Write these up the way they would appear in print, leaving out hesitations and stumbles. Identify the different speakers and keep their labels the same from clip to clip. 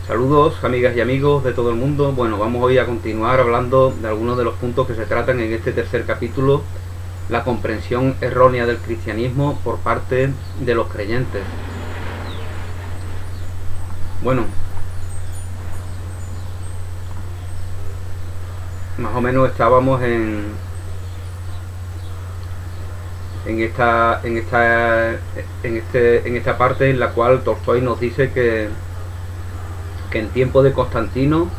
Speaker 1: Saludos amigas y amigos de todo el mundo. Bueno, vamos hoy a continuar hablando de algunos de los puntos que se tratan en este tercer capítulo, la comprensión errónea del cristianismo por parte de los creyentes. Bueno, más o menos estábamos en esta parte en la cual Tolstói nos dice que en tiempo de Constantino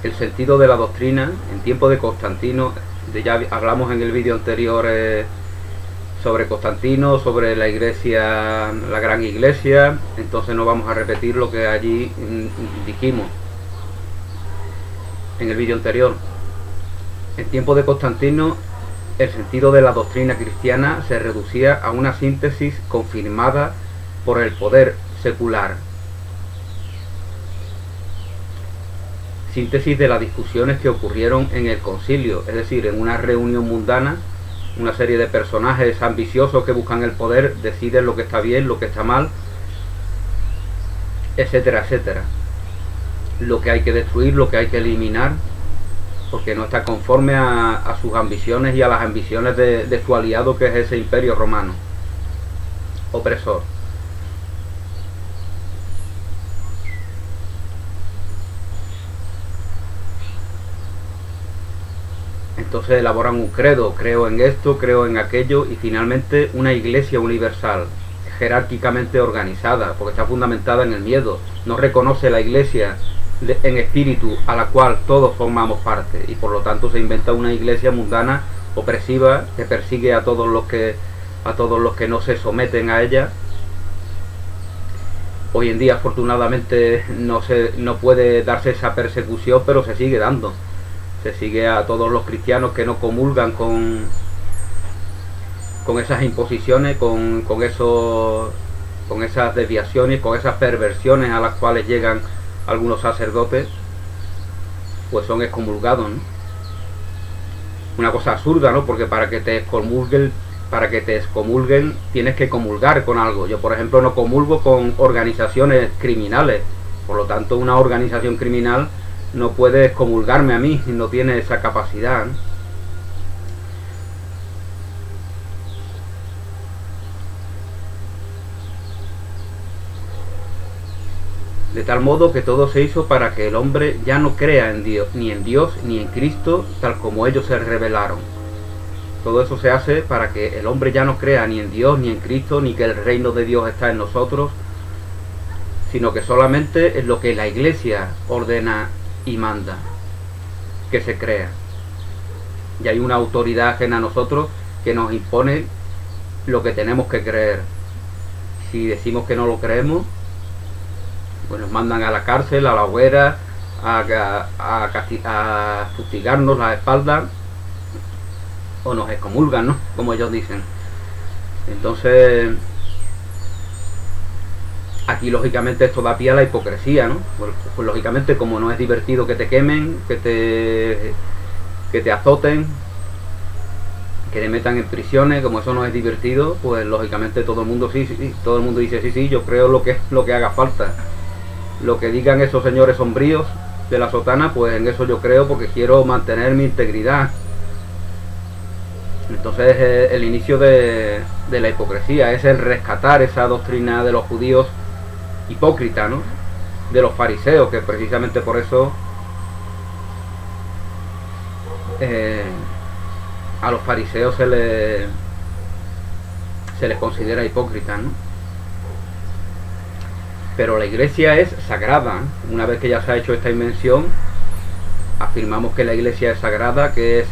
Speaker 1: el sentido de la doctrina, en tiempo de Constantino, ya hablamos en el vídeo anterior sobre Constantino, sobre la iglesia, la gran iglesia, entonces no vamos a repetir lo que allí dijimos en el vídeo anterior. En tiempo de Constantino el sentido de la doctrina cristiana se reducía a una síntesis confirmada por el poder secular, síntesis de las discusiones que ocurrieron en el concilio, es decir, en una reunión mundana, una serie de personajes ambiciosos que buscan el poder, deciden lo que está bien, lo que está mal, etcétera, etcétera, lo que hay que destruir, lo que hay que eliminar, porque no está conforme a sus ambiciones y a las ambiciones de su aliado, que es ese imperio romano opresor. Entonces elaboran un credo, creo en esto, creo en aquello, y finalmente una iglesia universal, jerárquicamente organizada, porque está fundamentada en el miedo. No reconoce la iglesia en espíritu a la cual todos formamos parte, y por lo tanto se inventa una iglesia mundana, opresiva, que persigue a todos los que no se someten a ella. Hoy en día afortunadamente no puede darse esa persecución, pero se sigue dando. Se sigue a todos los cristianos que no comulgan con esas imposiciones, con esas desviaciones, con esas perversiones a las cuales llegan algunos sacerdotes, pues son excomulgados, ¿no? Una cosa absurda, ¿no? Porque para que te excomulguen tienes que comulgar con algo. Yo, por ejemplo, no comulgo con organizaciones criminales, por lo tanto una organización criminal no puede excomulgarme a mí, no tiene esa capacidad, ¿no? De tal modo que todo se hizo para que el hombre ya no crea en Dios, ni en Cristo, tal como ellos se rebelaron. Todo eso se hace para que el hombre ya no crea ni en Dios, ni en Cristo, ni que el reino de Dios está en nosotros, sino que solamente es lo que la Iglesia ordena y manda que se crea. Y hay una autoridad ajena a nosotros que nos impone lo que tenemos que creer. Si decimos que no lo creemos, pues nos mandan a la cárcel, a la hoguera, a fustigarnos la espalda, o nos excomulgan, ¿no? Como ellos dicen. Entonces aquí lógicamente esto da pie a la hipocresía, ¿no? Pues lógicamente, como no es divertido que te quemen, que te azoten, que te metan en prisiones, como eso no es divertido, pues lógicamente todo el mundo todo el mundo dice sí, yo creo lo que haga falta. Lo que digan esos señores sombríos de la sotana, pues en eso yo creo, porque quiero mantener mi integridad. Entonces el inicio de la hipocresía es el rescatar esa doctrina de los judíos hipócrita, ¿no? De los fariseos, que precisamente por eso a los fariseos se les considera hipócrita, ¿no? Pero la iglesia es sagrada. Una vez que ya se ha hecho esta invención, afirmamos que la iglesia es sagrada, que es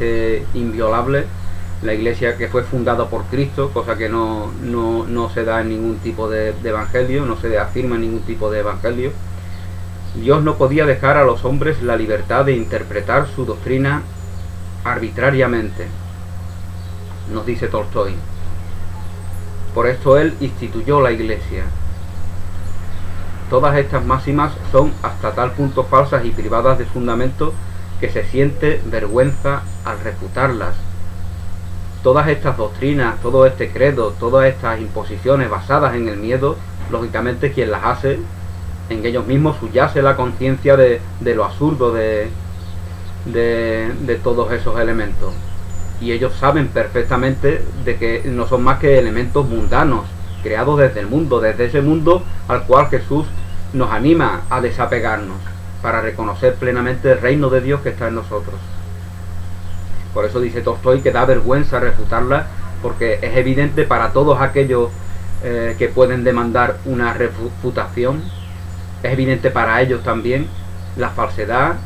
Speaker 1: inviolable, la iglesia que fue fundada por Cristo, cosa que no se da en ningún tipo de evangelio, no se afirma en ningún tipo de evangelio. Dios no podía dejar a los hombres la libertad de interpretar su doctrina arbitrariamente, nos dice Tolstói. Por esto él instituyó la iglesia. Todas estas máximas son hasta tal punto falsas y privadas de fundamento que se siente vergüenza al refutarlas. todas estas doctrinas, todo este credo, todas estas imposiciones basadas en el miedo, lógicamente quien las hace, en ellos mismos subyace la conciencia de lo absurdo de todos esos elementos. Y ellos saben perfectamente de que no son más que elementos mundanos, creados desde el mundo, desde ese mundo al cual Jesús nos anima a desapegarnos, para reconocer plenamente el reino de Dios que está en nosotros. Por eso dice Tolstói que da vergüenza refutarla, porque es evidente para todos aquellos que pueden demandar una refutación, es evidente para ellos también la falsedad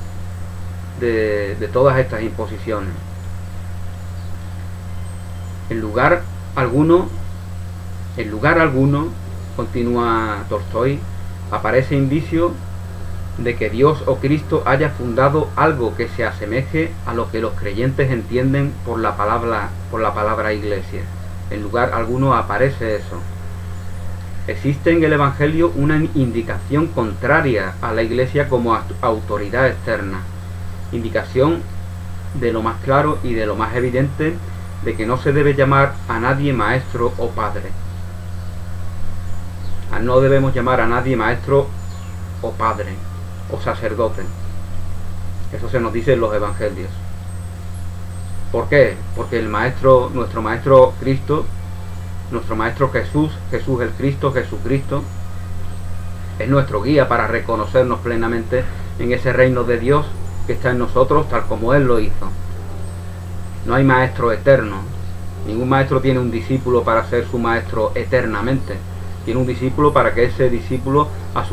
Speaker 1: de todas estas imposiciones. En lugar alguno, continúa Tolstói, aparece indicio de que Dios o Cristo haya fundado algo que se asemeje a lo que los creyentes entienden por la palabra iglesia. En lugar alguno aparece eso. Existe en el Evangelio una indicación contraria a la iglesia como autoridad externa, indicación de lo más claro y de lo más evidente de que no se debe llamar a nadie maestro o padre. No debemos llamar a nadie maestro o padre o sacerdote. Eso se nos dice en los evangelios. ¿Por qué? Porque nuestro maestro Cristo, nuestro maestro Jesús el Cristo, Jesucristo, es nuestro guía para reconocernos plenamente en ese reino de Dios que está en nosotros, tal como Él lo hizo. No hay maestro eterno. Ningún maestro tiene un discípulo para ser su maestro eternamente. Tiene un discípulo para que ese discípulo al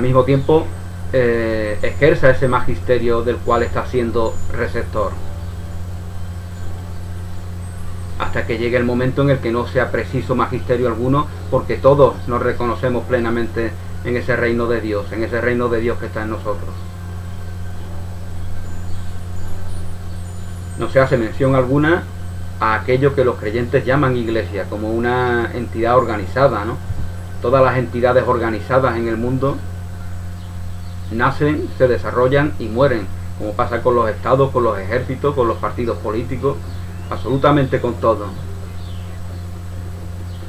Speaker 1: mismo tiempo ejerza ese magisterio del cual está siendo receptor, hasta que llegue el momento en el que no sea preciso magisterio alguno, porque todos nos reconocemos plenamente en ese reino de Dios, que está en nosotros. No se hace mención alguna a aquello que los creyentes llaman iglesia, como una entidad organizada, ¿no? Todas las entidades organizadas en el mundo nacen, se desarrollan y mueren, como pasa con los estados, con los ejércitos, con los partidos políticos, absolutamente con todo.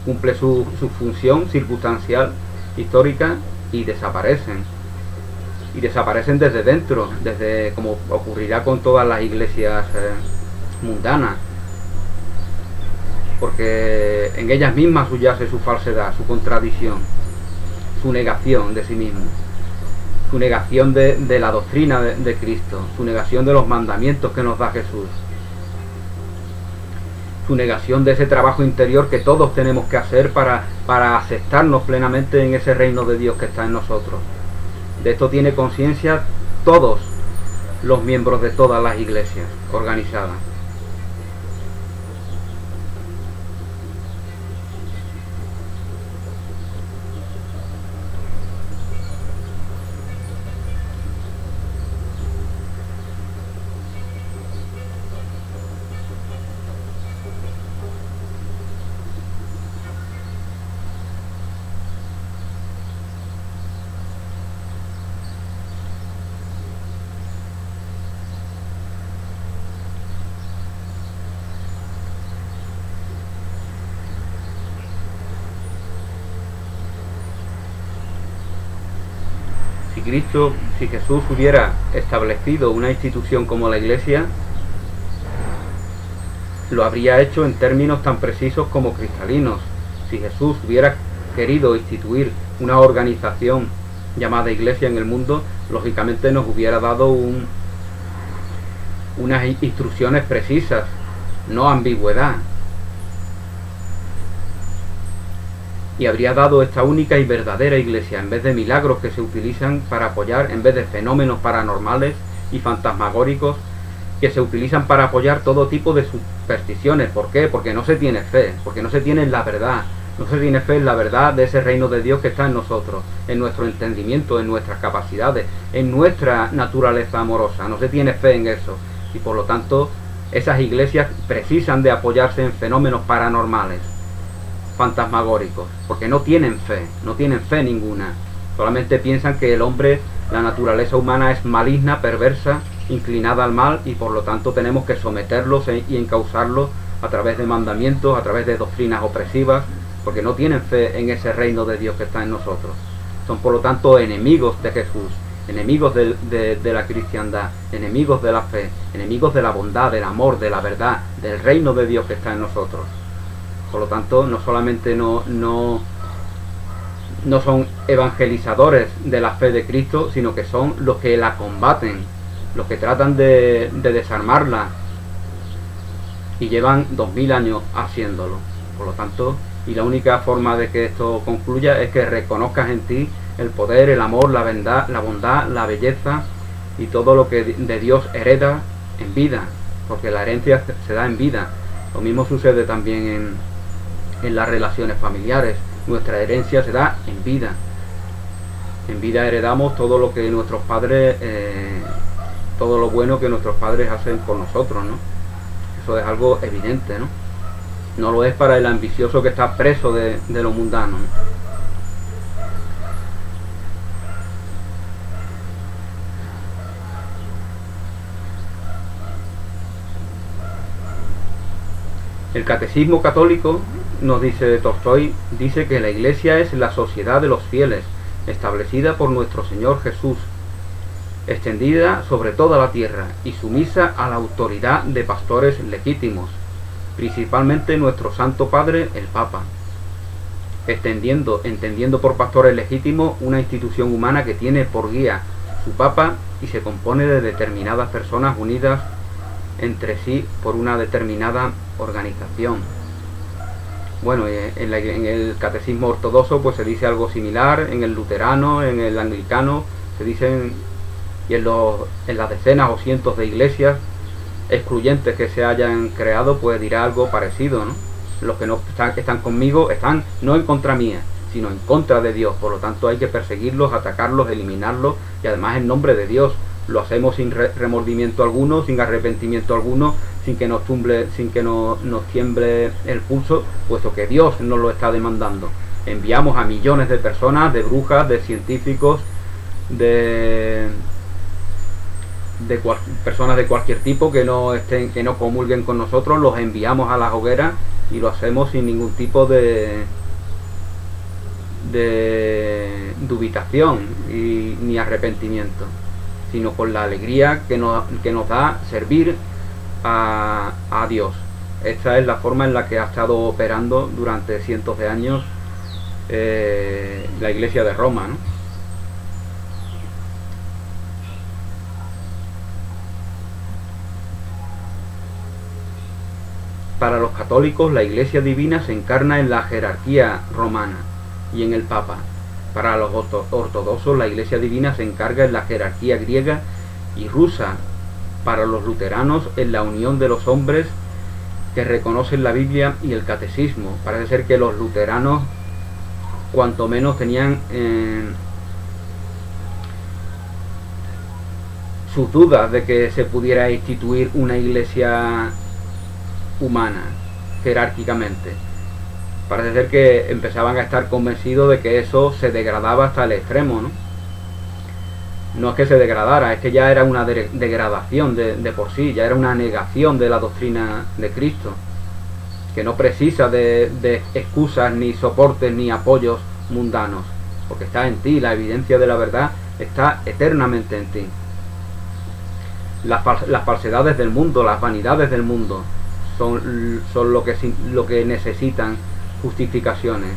Speaker 1: Cumple su función circunstancial, histórica, y desaparecen. Y desaparecen desde dentro, desde como ocurrirá con todas las iglesias mundanas, porque en ellas mismas subyace su falsedad, su contradicción, su negación de sí mismo, su negación de la doctrina de Cristo, su negación de los mandamientos que nos da Jesús, su negación de ese trabajo interior que todos tenemos que hacer para aceptarnos plenamente en ese reino de Dios que está en nosotros. De esto tiene conciencia todos los miembros de todas las iglesias organizadas. Si Jesús hubiera establecido una institución como la Iglesia, lo habría hecho en términos tan precisos como cristalinos. Si Jesús hubiera querido instituir una organización llamada Iglesia en el mundo, lógicamente nos hubiera dado unas instrucciones precisas, no ambigüedad. Y habría dado esta única y verdadera iglesia, en vez de milagros que se utilizan para apoyar, en vez de fenómenos paranormales y fantasmagóricos que se utilizan para apoyar todo tipo de supersticiones. ¿Por qué? Porque no se tiene fe, porque no se tiene la verdad, no se tiene fe en la verdad de ese reino de Dios que está en nosotros, en nuestro entendimiento, en nuestras capacidades, en nuestra naturaleza amorosa. No se tiene fe en eso, y por lo tanto esas iglesias precisan de apoyarse en fenómenos paranormales, fantasmagóricos, porque no tienen fe ninguna. Solamente piensan que el hombre, la naturaleza humana es maligna, perversa, inclinada al mal, y por lo tanto tenemos que someterlos y encauzarlos a través de mandamientos, a través de doctrinas opresivas, porque no tienen fe en ese reino de Dios que está en nosotros. Son por lo tanto enemigos de Jesús, enemigos de la cristiandad, enemigos de la fe, enemigos de la bondad, del amor, de la verdad, del reino de Dios que está en nosotros. Por lo tanto, no solamente no son evangelizadores de la fe de Cristo, sino que son los que la combaten, los que tratan de desarmarla, y llevan 2000 años haciéndolo. Por lo tanto, y la única forma de que esto concluya es que reconozcas en ti el poder, el amor, la bondad, la belleza y todo lo que de Dios hereda en vida, porque la herencia se da en vida. Lo mismo sucede también en las relaciones familiares. Nuestra herencia se da en vida. En vida heredamos todo lo que nuestros padres, todo lo bueno que nuestros padres hacen por nosotros, ¿no? Eso es algo evidente, ¿no? No lo es para el ambicioso que está preso de lo mundano, ¿no? El Catecismo Católico, nos dice Tolstói, dice que la Iglesia es la sociedad de los fieles, establecida por nuestro Señor Jesús, extendida sobre toda la tierra y sumisa a la autoridad de pastores legítimos, principalmente nuestro Santo Padre, el Papa, entendiendo por pastores legítimos una institución humana que tiene por guía su Papa y se compone de determinadas personas unidas entre sí por una determinada organización. Bueno, en el catecismo ortodoxo pues se dice algo similar, en el luterano, en el anglicano, se dicen, y en las decenas o cientos de iglesias excluyentes que se hayan creado, pues dirá algo parecido, ¿no? Los que no están conmigo están no en contra mía, sino en contra de Dios. Por lo tanto hay que perseguirlos, atacarlos, eliminarlos, y además en nombre de Dios. Lo hacemos sin remordimiento alguno, sin arrepentimiento alguno, sin que nos tiemble el pulso, puesto que Dios nos lo está demandando. Enviamos a millones de personas, de brujas, de científicos, de personas de cualquier tipo que no comulguen con nosotros, los enviamos a las hogueras, y lo hacemos sin ningún tipo de dubitación ni arrepentimiento, sino con la alegría que nos da servir a Dios. Esta es la forma en la que ha estado operando durante cientos de años la Iglesia de Roma, ¿no? Para los católicos, la Iglesia divina se encarna en la jerarquía romana y en el Papa. Para los ortodoxos, la Iglesia divina se encarga en la jerarquía griega y rusa. Para los luteranos, en la unión de los hombres que reconocen la Biblia y el catecismo. Parece ser que los luteranos, cuanto menos, tenían sus dudas de que se pudiera instituir una iglesia humana, jerárquicamente. Parece ser que empezaban a estar convencidos de que eso se degradaba hasta el extremo, ¿no? No es que se degradara, es que ya era una degradación de por sí, ya era una negación de la doctrina de Cristo, que no precisa de excusas, ni soportes, ni apoyos mundanos, porque está en ti, la evidencia de la verdad está eternamente en ti. Las falsedades del mundo, las vanidades del mundo, son lo que necesitan justificaciones.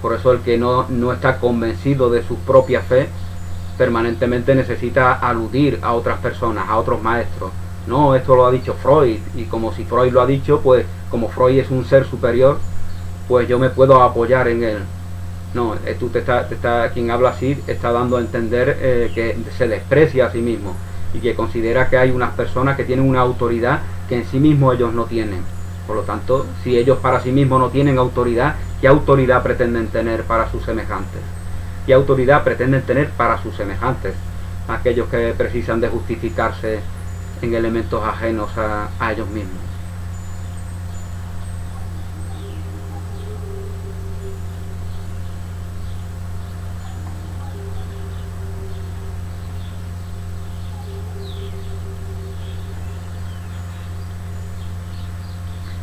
Speaker 1: Por eso el que no está convencido de su propia fe permanentemente necesita aludir a otras personas, a otros maestros. No, esto lo ha dicho Freud, y como si Freud lo ha dicho, pues como Freud es un ser superior, pues yo me puedo apoyar en él. No, quien habla así está dando a entender que se desprecia a sí mismo y que considera que hay unas personas que tienen una autoridad que en sí mismos ellos no tienen. Por lo tanto, si ellos para sí mismos no tienen autoridad, ¿qué autoridad pretenden tener para sus semejantes? ¿Qué autoridad pretenden tener para sus semejantes? Aquellos que precisan de justificarse en elementos ajenos a ellos mismos.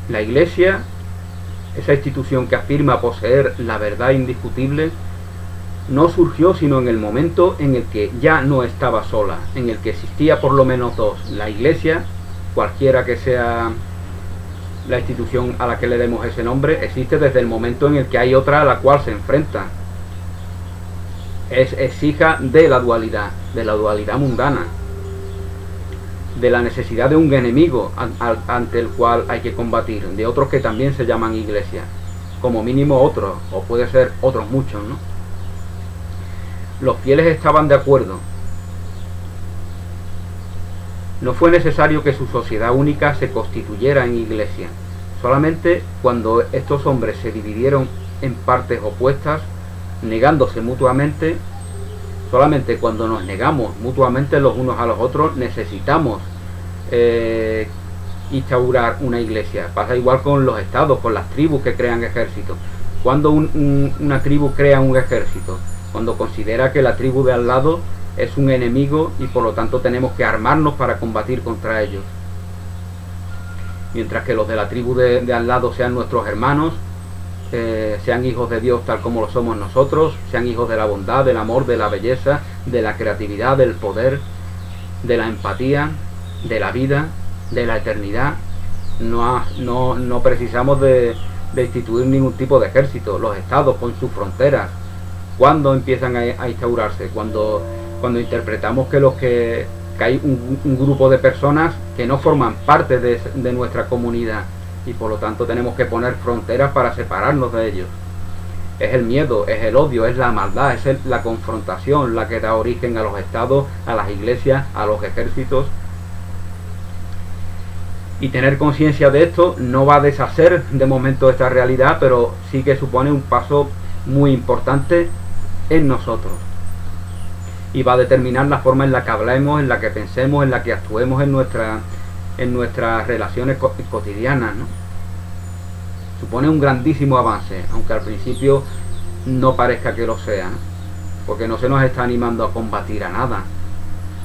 Speaker 1: La Iglesia, esa institución que afirma poseer la verdad indiscutible, no surgió sino en el momento en el que ya no estaba sola, en el que existía por lo menos dos. La Iglesia, cualquiera que sea la institución a la que le demos ese nombre, existe desde el momento en el que hay otra a la cual se enfrenta. Es hija de la dualidad mundana, de la necesidad de un enemigo ante el cual hay que combatir, de otros que también se llaman iglesia, como mínimo otros, o puede ser otros muchos, ¿no? Los fieles estaban de acuerdo. No fue necesario que su sociedad única se constituyera en iglesia. Solamente cuando estos hombres se dividieron en partes opuestas, negándose mutuamente, solamente cuando nos negamos mutuamente los unos a los otros, necesitamos instaurar una iglesia. Pasa igual con los estados, con las tribus que crean ejércitos. Cuando una tribu crea un ejército, cuando considera que la tribu de al lado es un enemigo y por lo tanto tenemos que armarnos para combatir contra ellos. Mientras que los de la tribu de al lado sean nuestros hermanos, sean hijos de Dios tal como lo somos nosotros, sean hijos de la bondad, del amor, de la belleza, de la creatividad, del poder, de la empatía, de la vida, de la eternidad. No precisamos de instituir ningún tipo de ejército. Los estados con sus fronteras, ¿cuándo empiezan a instaurarse? Cuando interpretamos que hay un grupo de personas que no forman parte de nuestra comunidad y por lo tanto tenemos que poner fronteras para separarnos de ellos. Es el miedo, es el odio, es la maldad, es la confrontación la que da origen a los estados, a las iglesias, a los ejércitos. Y tener conciencia de esto no va a deshacer de momento esta realidad, pero sí que supone un paso muy importante en nosotros. Y va a determinar la forma en la que hablemos, en la que pensemos, en la que actuemos en nuestras relaciones cotidianas, ¿no? Supone un grandísimo avance, aunque al principio no parezca que lo sea, ¿no? Porque no se nos está animando a combatir a nada.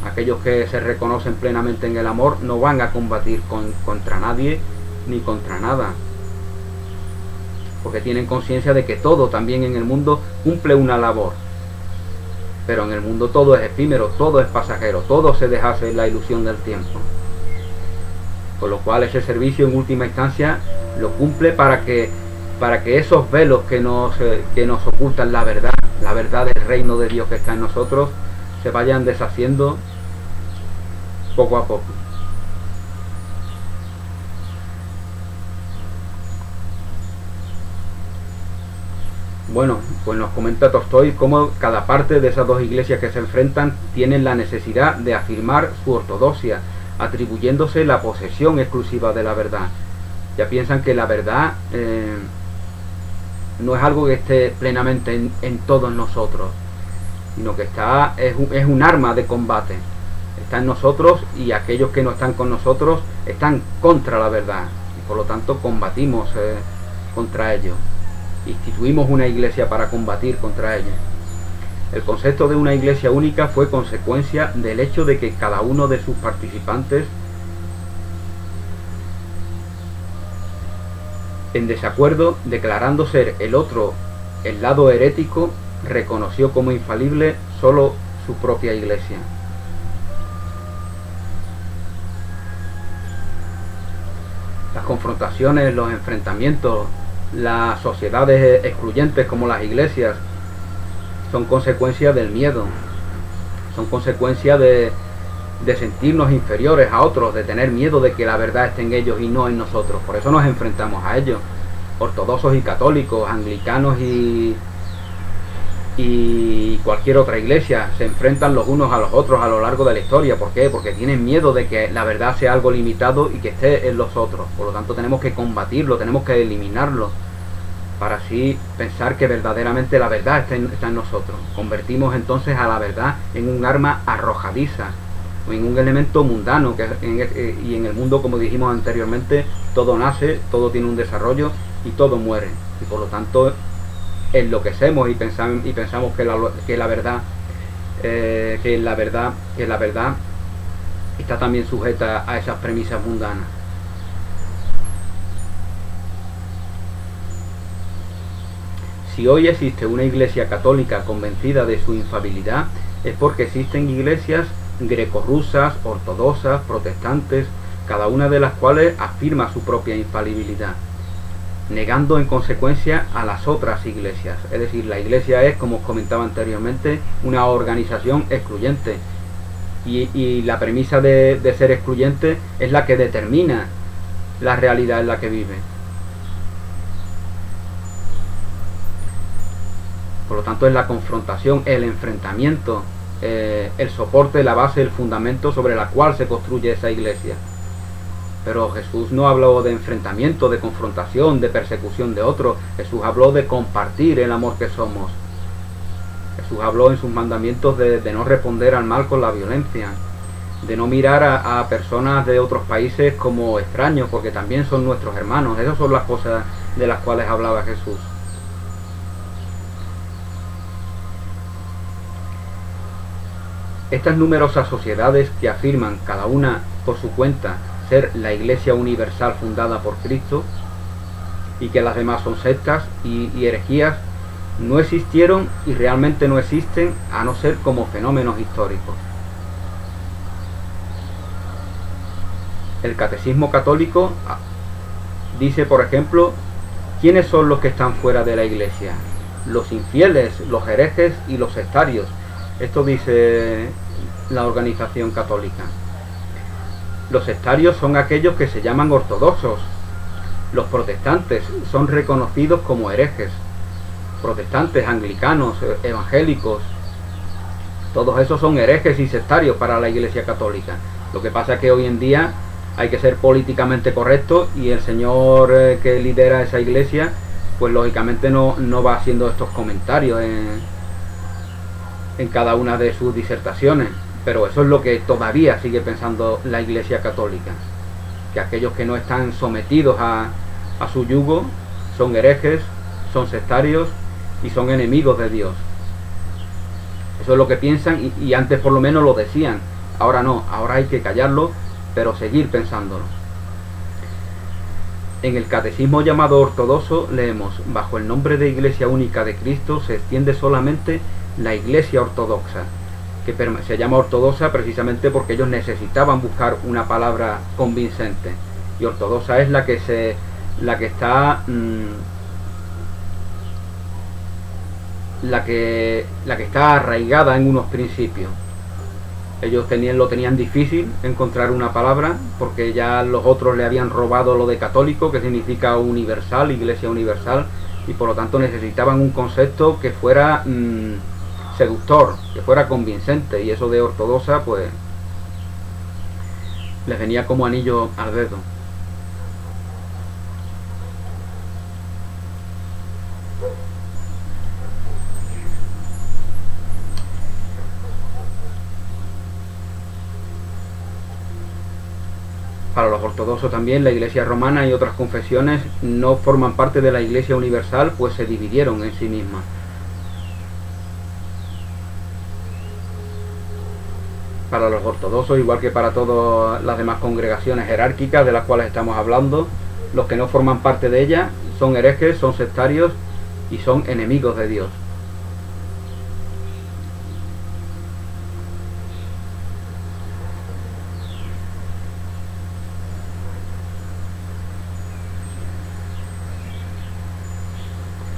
Speaker 1: Aquellos que se reconocen plenamente en el amor no van a combatir contra nadie ni contra nada, porque tienen conciencia de que todo también en el mundo cumple una labor. Pero en el mundo todo es efímero, todo es pasajero, todo se deshace en la ilusión del tiempo. Con lo cual ese servicio en última instancia lo cumple para que esos velos que nos ocultan la verdad del reino de Dios que está en nosotros, se vayan deshaciendo poco a poco. Bueno, pues nos comenta Tolstói cómo cada parte de esas dos iglesias que se enfrentan tienen la necesidad de afirmar su ortodoxia, atribuyéndose la posesión exclusiva de la verdad. Ya piensan que la verdad no es algo que esté plenamente en todos nosotros, sino que es un arma de combate. Está en nosotros y aquellos que no están con nosotros están contra la verdad y por lo tanto combatimos contra ellos. Instituimos una iglesia para combatir contra ella. El concepto de una iglesia única fue consecuencia del hecho de que cada uno de sus participantes, en desacuerdo, declarando ser el otro el lado herético, reconoció como infalible solo su propia iglesia. Las confrontaciones, los enfrentamientos, las sociedades excluyentes como las iglesias son consecuencia del miedo, son consecuencia de sentirnos inferiores a otros, de tener miedo de que la verdad esté en ellos y no en nosotros. Por eso nos enfrentamos a ellos, ortodoxos y católicos, anglicanos y cualquier otra iglesia se enfrentan los unos a los otros a lo largo de la historia. ¿Por qué? Porque tienen miedo de que la verdad sea algo limitado y que esté en los otros. Por lo tanto tenemos que combatirlo, tenemos que eliminarlo, para así pensar que verdaderamente la verdad está en nosotros. Convertimos entonces a la verdad en un arma arrojadiza, o en un elemento mundano, y en el mundo, como dijimos anteriormente, todo nace, todo tiene un desarrollo y todo muere. Y por lo tanto enloquecemos y pensamos que la verdad está también sujeta a esas premisas mundanas. Si hoy existe una iglesia católica convencida de su infalibilidad, es porque existen iglesias grecorrusas, ortodoxas, protestantes, cada una de las cuales afirma su propia infalibilidad, negando en consecuencia a las otras iglesias. Es decir, la iglesia es, como os comentaba anteriormente, una organización excluyente, y la premisa de ser excluyente es la que determina la realidad en la que vive. Por lo tanto, es la confrontación, el enfrentamiento, el soporte, la base, el fundamento sobre la cual se construye esa iglesia. Pero Jesús no habló de enfrentamiento, de confrontación, de persecución de otros. Jesús habló de compartir el amor que somos. Jesús habló en sus mandamientos de no responder al mal con la violencia, de no mirar a personas de otros países como extraños, porque también son nuestros hermanos. Esas son las cosas de las cuales hablaba Jesús. Estas numerosas sociedades que afirman, cada una por su cuenta, ser la Iglesia universal fundada por Cristo, y que las demás son sectas y herejías, no existieron y realmente no existen, a no ser como fenómenos históricos. El Catecismo Católico dice, por ejemplo, ¿quiénes son los que están fuera de la Iglesia? Los infieles, los herejes y los sectarios. Esto dice la organización católica. Los sectarios son aquellos que se llaman ortodoxos. Los protestantes son reconocidos como herejes. Protestantes, anglicanos, evangélicos, todos esos son herejes y sectarios para la Iglesia Católica. Lo que pasa es que hoy en día hay que ser políticamente correcto, y el señor que lidera esa iglesia, pues lógicamente no va haciendo estos comentarios en cada una de sus disertaciones. Pero eso es lo que todavía sigue pensando la Iglesia Católica, que aquellos que no están sometidos a su yugo son herejes, son sectarios y son enemigos de Dios. Eso es lo que piensan, y antes por lo menos lo decían. Ahora no, ahora hay que callarlo, pero seguir pensándolo. En el catecismo llamado ortodoxo leemos: bajo el nombre de Iglesia única de Cristo se extiende solamente la Iglesia ortodoxa, que se llama ortodoxa precisamente porque ellos necesitaban buscar una palabra convincente, y ortodoxa es la que está arraigada en unos principios. Ellos lo tenían difícil encontrar una palabra, porque ya los otros le habían robado lo de católico, que significa universal, Iglesia universal, y por lo tanto necesitaban un concepto que fuera seductor, que fuera convincente, y eso de ortodoxa pues les venía como anillo al dedo. Para los ortodoxos también la Iglesia romana y otras confesiones no forman parte de la Iglesia universal, pues se dividieron en sí mismas. Para los ortodoxos, igual que para todas las demás congregaciones jerárquicas de las cuales estamos hablando, los que no forman parte de ella son herejes, son sectarios y son enemigos de Dios.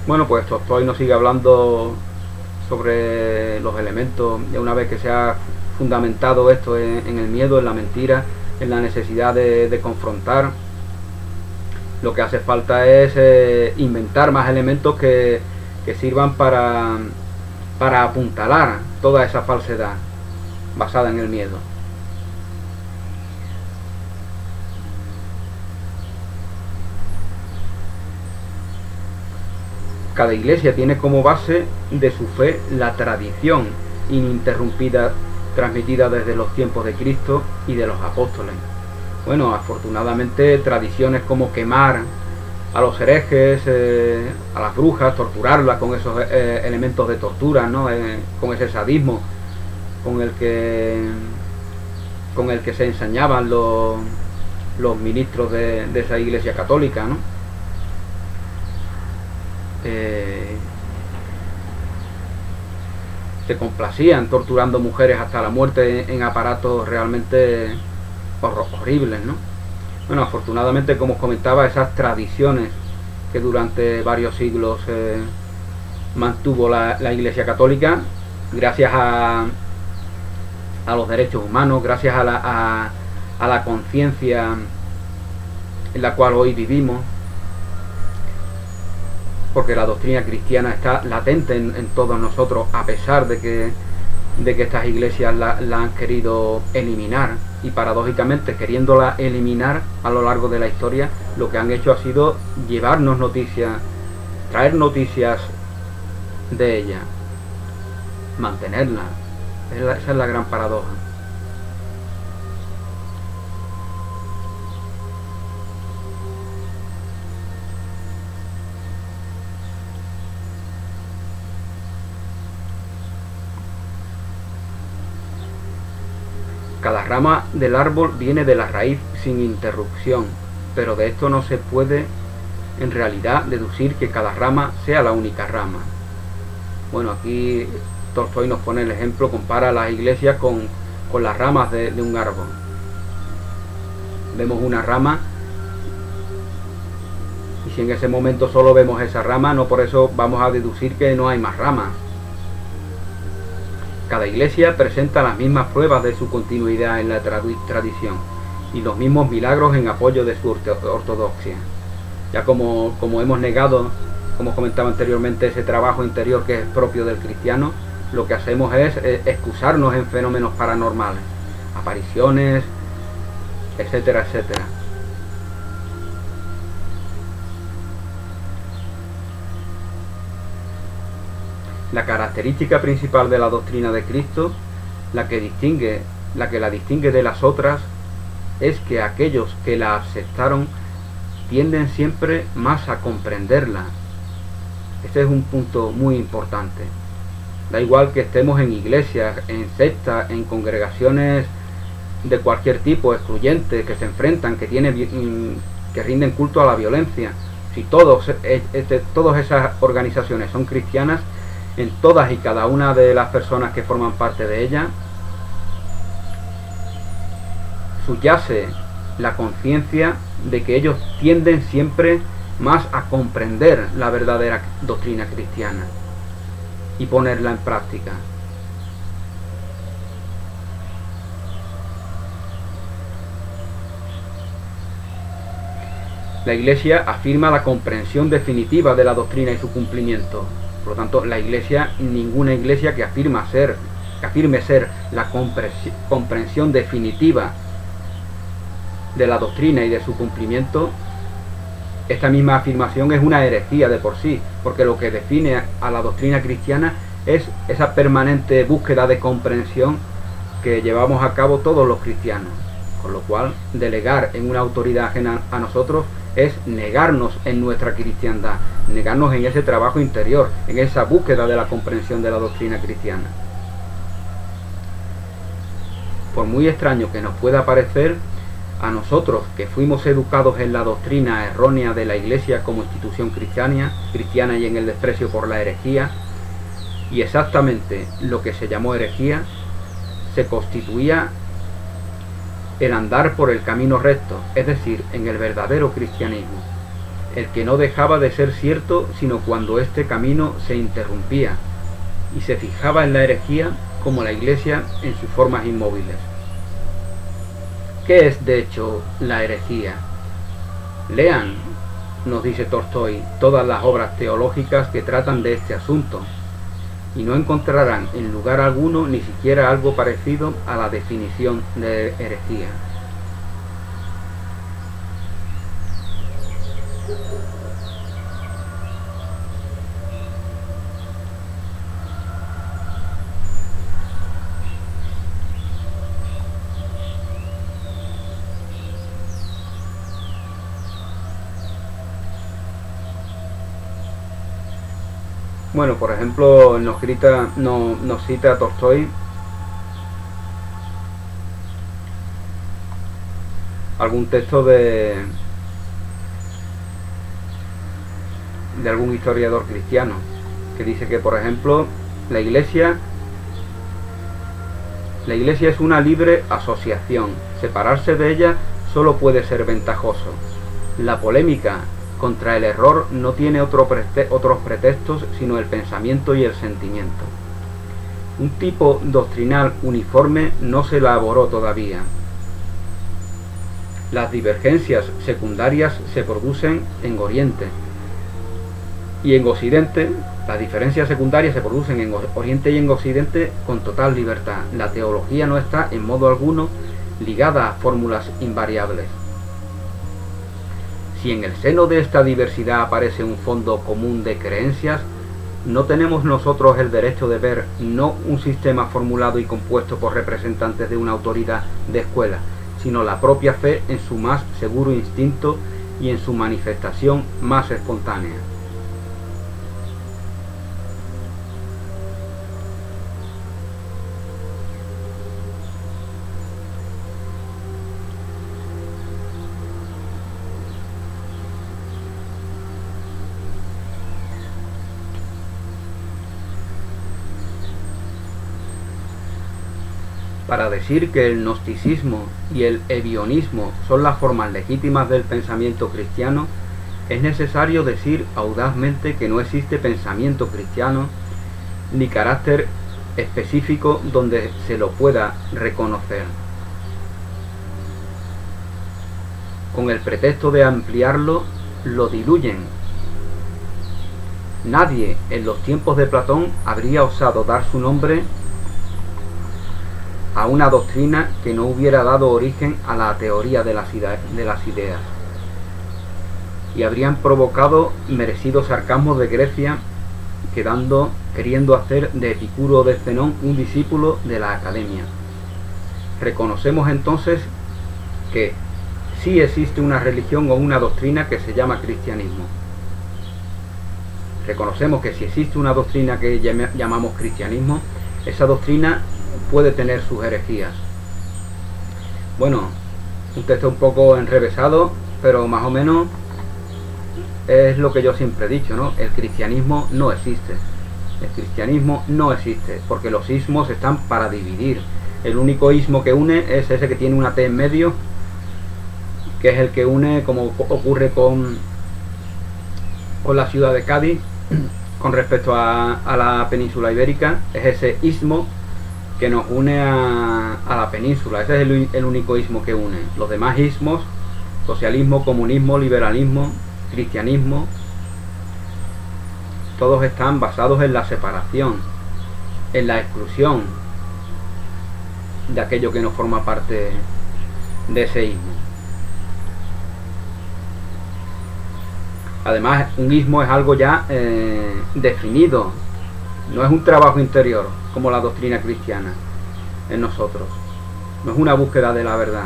Speaker 1: Bueno, pues Tolstoy nos sigue hablando sobre los elementos, ya una vez que se ha fundamentado esto en el miedo, en la mentira, en la necesidad de confrontar. Lo que hace falta es inventar más elementos que sirvan para apuntalar toda esa falsedad basada en el miedo. Cada iglesia tiene como base de su fe la tradición ininterrumpida transmitida desde los tiempos de Cristo y de los apóstoles. Bueno, afortunadamente tradiciones como quemar a los herejes, a las brujas, torturarlas con esos elementos de tortura, ¿no? Con ese sadismo con el que se ensañaban los ministros de esa iglesia católica, ¿no? se complacían torturando mujeres hasta la muerte en aparatos realmente horribles, ¿no? Bueno, afortunadamente, como os comentaba, esas tradiciones que durante varios siglos mantuvo la Iglesia Católica, gracias a los derechos humanos, gracias a la conciencia en la cual hoy vivimos, porque la doctrina cristiana está latente en todos nosotros, a pesar de que estas iglesias la han querido eliminar, y paradójicamente, queriéndola eliminar a lo largo de la historia, lo que han hecho ha sido llevarnos noticias, traer noticias de ella, mantenerla. Esa es la gran paradoja. Cada rama del árbol viene de la raíz sin interrupción, pero de esto no se puede en realidad deducir que cada rama sea la única rama. Bueno, aquí Tolstoy nos pone el ejemplo, compara las iglesias con las ramas de un árbol. Vemos una rama, y si en ese momento solo vemos esa rama, no por eso vamos a deducir que no hay más ramas. Cada iglesia presenta las mismas pruebas de su continuidad en la tradición y los mismos milagros en apoyo de su ortodoxia. Ya como hemos negado, como comentaba anteriormente, ese trabajo interior que es propio del cristiano, lo que hacemos es excusarnos en fenómenos paranormales, apariciones, etcétera, etcétera. La característica principal de la doctrina de Cristo, la que la distingue de las otras, es que aquellos que la aceptaron tienden siempre más a comprenderla. Este es un punto muy importante. Da igual que estemos en iglesias, en sectas, en congregaciones de cualquier tipo, excluyentes, que se enfrentan, que rinden culto a la violencia. Si todas esas organizaciones son cristianas, en todas y cada una de las personas que forman parte de ella subyace la conciencia de que ellos tienden siempre más a comprender la verdadera doctrina cristiana y ponerla en práctica. La Iglesia afirma la comprensión definitiva de la doctrina y su cumplimiento. Por lo tanto, ninguna iglesia que afirme ser la comprensión definitiva de la doctrina y de su cumplimiento, esta misma afirmación es una herejía de por sí, porque lo que define a la doctrina cristiana es esa permanente búsqueda de comprensión que llevamos a cabo todos los cristianos. Con lo cual, delegar en una autoridad ajena a nosotros es negarnos en nuestra cristiandad, negarnos en ese trabajo interior, en esa búsqueda de la comprensión de la doctrina cristiana. Por muy extraño que nos pueda parecer, a nosotros que fuimos educados en la doctrina errónea de la Iglesia como institución cristiana y en el desprecio por la herejía, y exactamente lo que se llamó herejía, se constituía el andar por el camino recto, es decir, en el verdadero cristianismo, el que no dejaba de ser cierto sino cuando este camino se interrumpía y se fijaba en la herejía como la Iglesia en sus formas inmóviles. ¿Qué es de hecho la herejía? Lean, nos dice Tolstoy, todas las obras teológicas que tratan de este asunto, y no encontrarán en lugar alguno ni siquiera algo parecido a la definición de herejía. Bueno, por ejemplo, nos cita Tolstoy algún texto de algún historiador cristiano, que dice que, por ejemplo, la Iglesia La Iglesia es una libre asociación. Separarse de ella solo puede ser ventajoso. La polémica contra el error no tiene otros pretextos sino el pensamiento y el sentimiento. Un tipo doctrinal uniforme no se elaboró todavía. Las divergencias secundarias se producen en Oriente y en Occidente. Las diferencias secundarias se producen en Oriente y en Occidente con total libertad. La teología no está en modo alguno ligada a fórmulas invariables. Si en el seno de esta diversidad aparece un fondo común de creencias, no tenemos nosotros el derecho de ver no un sistema formulado y compuesto por representantes de una autoridad de escuela, sino la propia fe en su más seguro instinto y en su manifestación más espontánea. Para decir que el gnosticismo y el ebionismo son las formas legítimas del pensamiento cristiano, es necesario decir audazmente que no existe pensamiento cristiano ni carácter específico donde se lo pueda reconocer. Con el pretexto de ampliarlo, lo diluyen. Nadie en los tiempos de Platón habría osado dar su nombre a una doctrina que no hubiera dado origen a la teoría de las ideas, y habrían provocado merecidos sarcasmos de Grecia, queriendo hacer de Epicuro o de Zenón un discípulo de la academia. Reconocemos entonces que sí existe una religión o una doctrina que se llama cristianismo. Reconocemos que si existe una doctrina que llamamos cristianismo, esa doctrina puede tener sus herejías. Bueno, un texto un poco enrevesado, pero más o menos es lo que yo siempre he dicho, ¿no? El cristianismo no existe. El cristianismo no existe, porque los ismos están para dividir. El único ismo que une es ese que tiene una T en medio, que es el que une, como ocurre con la ciudad de Cádiz, con respecto a la península ibérica. Es ese istmo que nos une a la península. Ese es el único ismo que une. Los demás ismos, socialismo, comunismo, liberalismo, cristianismo, todos están basados en la separación, en la exclusión de aquello que no forma parte de ese ismo. Además, un ismo es algo ya definido, no es un trabajo interior como la doctrina cristiana en nosotros, no es una búsqueda de la verdad.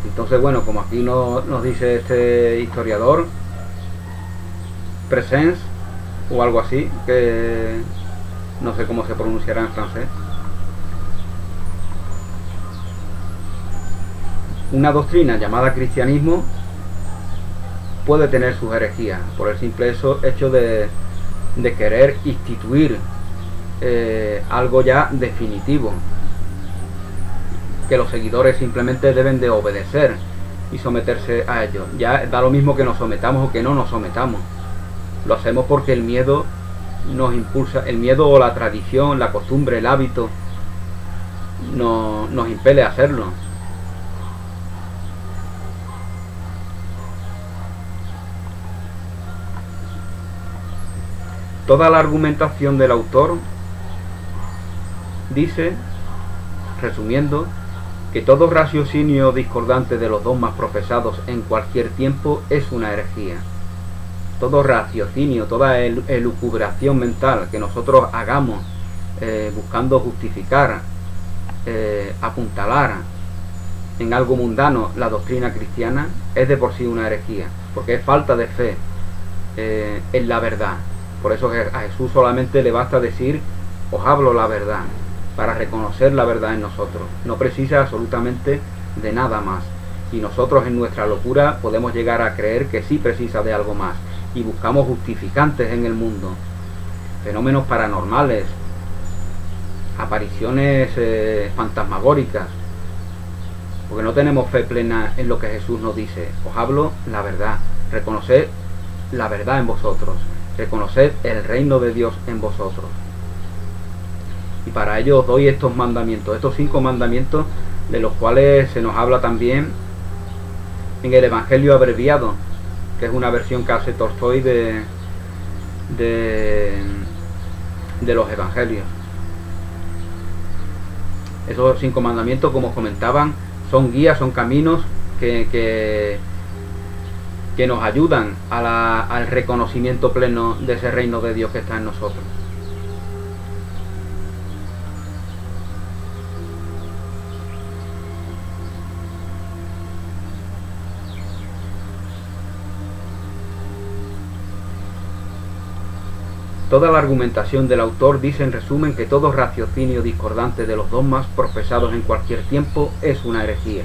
Speaker 1: Entonces, bueno, como aquí nos dice este historiador, Presence o algo así, que no sé cómo se pronunciará en francés, una doctrina llamada cristianismo puede tener sus herejías por el simple hecho de querer instituir algo ya definitivo, que los seguidores simplemente deben de obedecer y someterse a ello. Ya da lo mismo que nos sometamos o que no nos sometamos. Lo hacemos porque el miedo nos impulsa, el miedo o la tradición, la costumbre, el hábito nos impele a hacerlo. Toda la argumentación del autor dice, resumiendo, que todo raciocinio discordante de los dogmas profesados en cualquier tiempo es una herejía. Todo raciocinio, toda elucubración mental que nosotros hagamos buscando justificar, apuntalar en algo mundano la doctrina cristiana, es de por sí una herejía, porque es falta de fe en la verdad. Por eso a Jesús solamente le basta decir, os hablo la verdad, para reconocer la verdad en nosotros. No precisa absolutamente de nada más. Y nosotros en nuestra locura podemos llegar a creer que sí precisa de algo más. Y buscamos justificantes en el mundo. fenómenos paranormales, apariciones fantasmagóricas, porque no tenemos fe plena en lo que Jesús nos dice. Os hablo la verdad, reconoced la verdad en vosotros, reconoced el reino de Dios en vosotros. Y para ello os doy estos mandamientos, estos 5 mandamientos, de los cuales se nos habla también en el Evangelio abreviado, que es una versión que hace Tolstói de los Evangelios. Esos 5 mandamientos, como comentaban, son guías, son caminos que nos ayudan al reconocimiento pleno de ese reino de Dios que está en nosotros. Toda la argumentación del autor dice en resumen que todo raciocinio discordante de los dogmas profesados en cualquier tiempo es una herejía.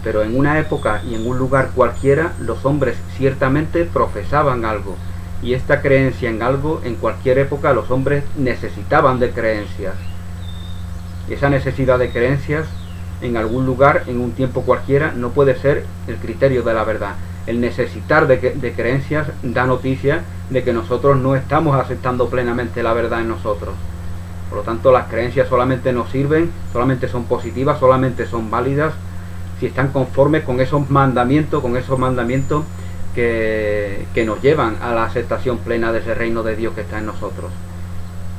Speaker 1: Pero en una época y en un lugar cualquiera, los hombres ciertamente profesaban algo, y esta creencia en algo, en cualquier época, los hombres necesitaban de creencias. Y esa necesidad de creencias, en algún lugar, en un tiempo cualquiera, no puede ser el criterio de la verdad. El necesitar de creencias da noticia de que nosotros no estamos aceptando plenamente la verdad en nosotros. Por lo tanto, las creencias solamente nos sirven, solamente son positivas, solamente son válidas si están conformes con esos mandamientos, que nos llevan a la aceptación plena de ese reino de Dios que está en nosotros.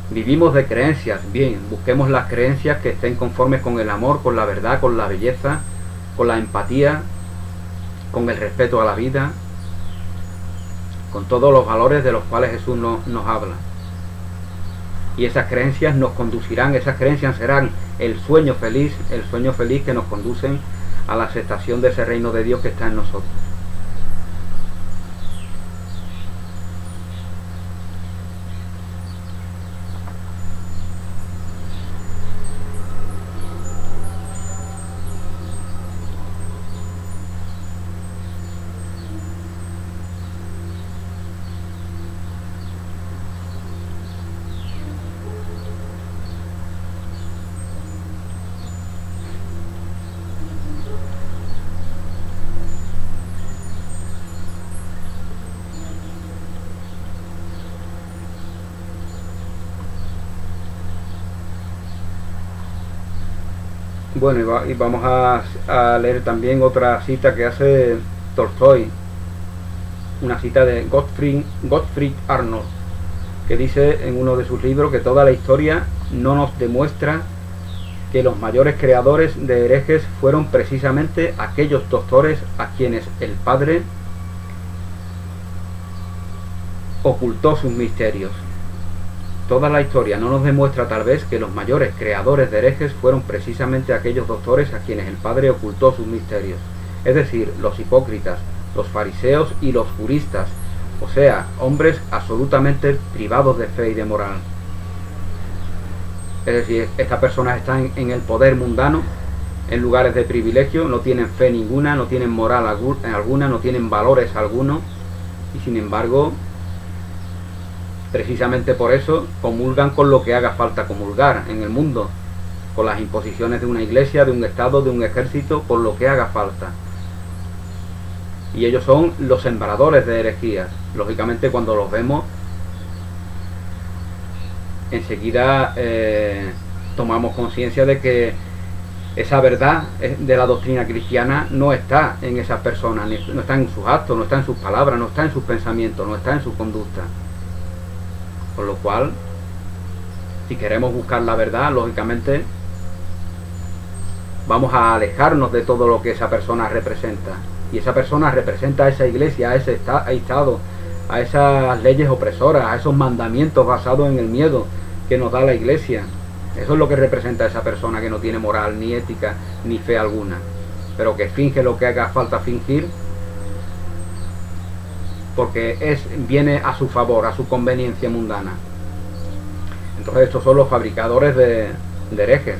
Speaker 1: Vivimos de creencias, bien, busquemos las creencias que estén conformes con el amor, con la verdad, con la belleza, con la empatía, con el respeto a la vida, con todos los valores de los cuales Jesús nos habla. Y esas creencias nos conducirán, esas creencias serán el sueño feliz que nos conducen a la aceptación de ese reino de Dios que está en nosotros. Bueno, y vamos a leer también otra cita que hace Tolstói, una cita de Gottfried Arnold, que dice en uno de sus libros que toda la historia no nos demuestra que los mayores creadores de herejes fueron precisamente aquellos doctores a quienes el Padre ocultó sus misterios. Toda la historia no nos demuestra tal vez que los mayores creadores de herejes fueron precisamente aquellos doctores a quienes el Padre ocultó sus misterios, es decir, los hipócritas, los fariseos y los juristas, o sea, hombres absolutamente privados de fe y de moral. Es decir, estas personas están en el poder mundano, en lugares de privilegio, no tienen fe ninguna, no tienen moral alguna, no tienen valores algunos, y sin embargo, precisamente por eso comulgan con lo que haga falta comulgar en el mundo, con las imposiciones de una iglesia, de un estado, de un ejército, con lo que haga falta. Y ellos son los sembradores de herejías. Lógicamente, cuando los vemos, enseguida tomamos conciencia de que esa verdad de la doctrina cristiana no está en esas personas, no está en sus actos, no está en sus palabras, no está en sus pensamientos, no está en su conducta. Con lo cual, si queremos buscar la verdad, lógicamente vamos a alejarnos de todo lo que esa persona representa. Y esa persona representa a esa iglesia, a ese estado, a esas leyes opresoras, a esos mandamientos basados en el miedo que nos da la iglesia. Eso es lo que representa a esa persona que no tiene moral, ni ética, ni fe alguna, pero que finge lo que haga falta fingir, porque viene a su favor, a su conveniencia mundana. Entonces estos son los fabricadores de herejes.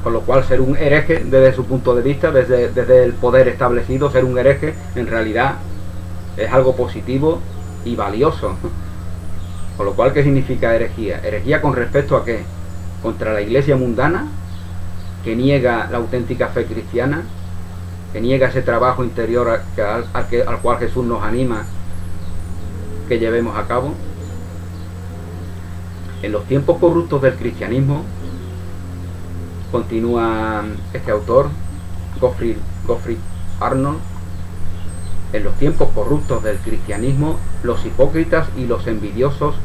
Speaker 1: Con lo cual, ser un hereje desde su punto de vista, desde el poder establecido, ser un hereje en realidad es algo positivo y valioso. Con lo cual, ¿qué significa herejía? Herejía con respecto a qué? Contra la iglesia mundana, que niega la auténtica fe cristiana, que niega ese trabajo interior al cual Jesús nos anima que llevemos a cabo. En los tiempos corruptos del cristianismo, continúa este autor, Gottfried Arnold, en los tiempos corruptos del cristianismo, los hipócritas y los envidiosos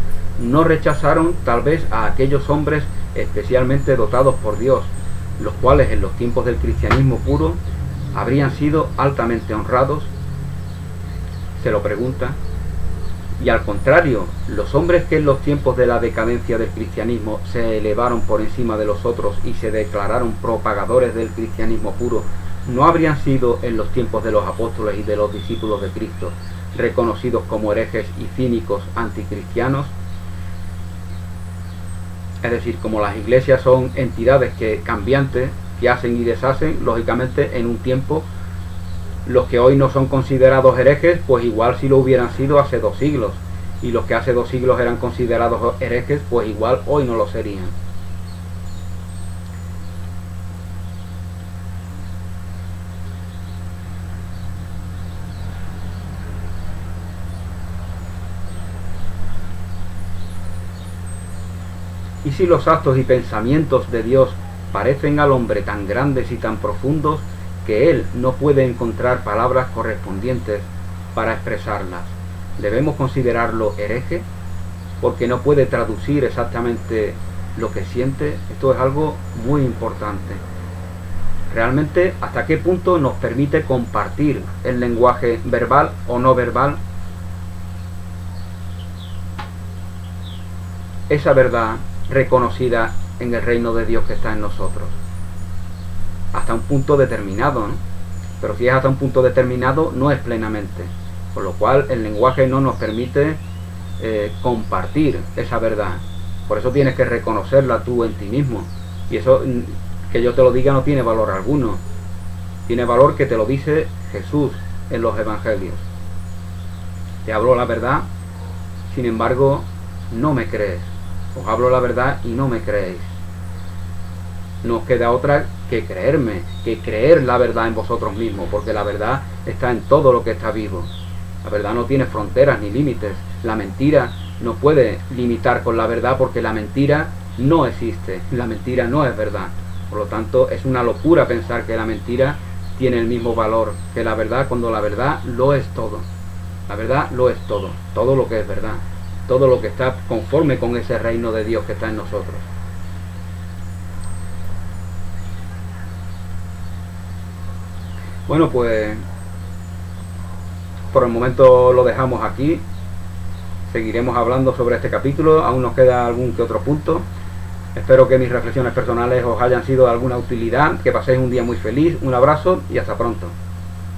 Speaker 1: no rechazaron tal vez a aquellos hombres especialmente dotados por Dios, los cuales en los tiempos del cristianismo puro habrían sido altamente honrados. Se lo pregunta. Y al contrario, los hombres que en los tiempos de la decadencia del cristianismo se elevaron por encima de los otros y se declararon propagadores del cristianismo puro, ¿no habrían sido en los tiempos de los apóstoles y de los discípulos de Cristo reconocidos como herejes y cínicos anticristianos? Es decir, como las iglesias son entidades cambiantes, que hacen y deshacen, lógicamente en un tiempo los que hoy no son considerados herejes, pues igual si lo hubieran sido hace 2 siglos, y los que hace 2 siglos eran considerados herejes, pues igual hoy no lo serían. Y si los actos y pensamientos de Dios parecen al hombre tan grandes y tan profundos que él no puede encontrar palabras correspondientes para expresarlas, ¿debemos considerarlo hereje porque no puede traducir exactamente lo que siente? Esto es algo muy importante. Realmente, ¿hasta qué punto nos permite compartir el lenguaje verbal o no verbal? Esa verdad reconocida en el reino de Dios que está en nosotros. Hasta un punto determinado, ¿no? Pero si es hasta un punto determinado, no es plenamente. Por lo cual el lenguaje no nos permite compartir esa verdad. Por eso tienes que reconocerla tú en ti mismo. Y eso, que yo te lo diga, no tiene valor alguno. Tiene valor que te lo dice Jesús en los evangelios. Te hablo la verdad, sin embargo, no me crees. Os hablo la verdad y no me creéis. No os queda otra que creerme, que creer la verdad en vosotros mismos, porque la verdad está en todo lo que está vivo. La verdad no tiene fronteras ni límites. La mentira no puede limitar con la verdad, porque la mentira no existe. La mentira no es verdad. Por lo tanto, es una locura pensar que la mentira tiene el mismo valor que la verdad, cuando la verdad lo es todo. La verdad lo es todo. Todo lo que es verdad. Todo lo que está conforme con ese reino de Dios que está en nosotros. Bueno, pues por el momento lo dejamos aquí. Seguiremos hablando sobre este capítulo. Aún nos queda algún que otro punto. Espero que mis reflexiones personales os hayan sido de alguna utilidad. Que paséis un día muy feliz. Un abrazo y hasta pronto.